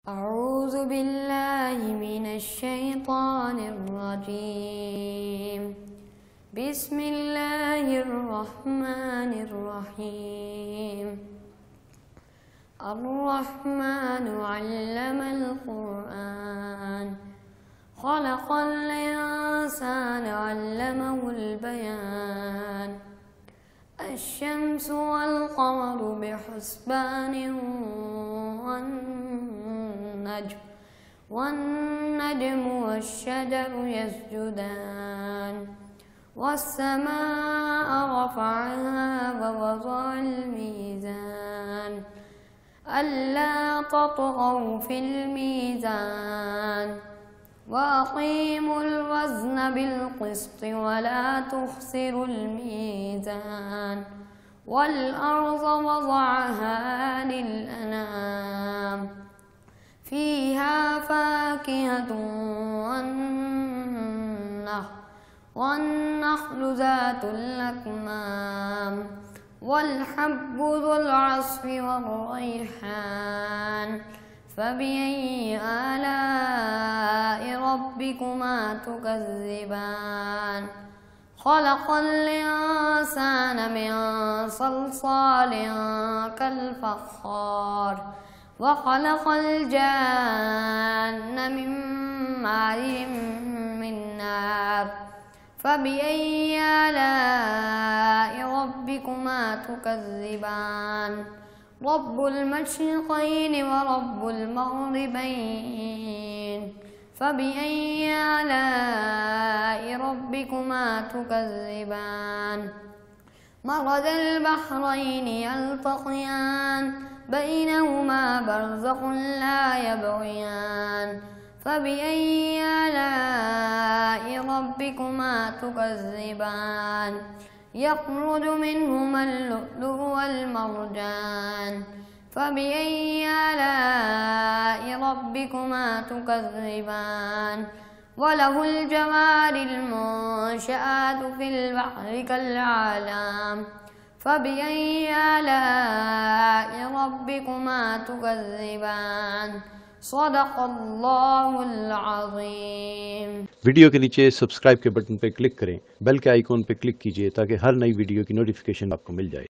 أعوذ بالله من الشيطان الرجيم. بسم الله الرحمن الرحيم. الرحمن علم القرآن خلق الإنسان علمه البيان. الشمس والقمر بحسبان والنجم والشجر يسجدان. والسماء رفعها ووضع الميزان ألا تطغوا في الميزان وأقيموا الوزن بالقسط ولا تخسروا الميزان. والأرض وضعها للأنام فيها فاكهة والنخل ذات الأكمام والحب ذو العصف والريحان. فبأي آلاء ربكما تكذبان؟ خلق الإنسان من صلصال كالفخار وخلق الجان من مارج من نار. فبأي آلاء ربكما تكذبان؟ رب المشرقين ورب المغربين. فبأي آلاء ربكما تكذبان؟ مرج البحرين يلتقيان بينهما برزخ لا يبغيان. فبأي آلاء ربكما تكذبان؟ يخرج منهما اللؤلؤ والمرجان. فبأي آلاء ربكما تكذبان؟ وله الجوار المنشآت في البحر كالأعلام. فبأي آلاء ربكما تكذبان؟ صدق الله العظीम। वीडियो के नीचे सब्सक्राइब के बटन पर क्लिक करें, बेल के आइकॉन पर क्लिक कीजिए ताकि हर नई वीडियो की नोटिफिकेशन आपको मिल जाए।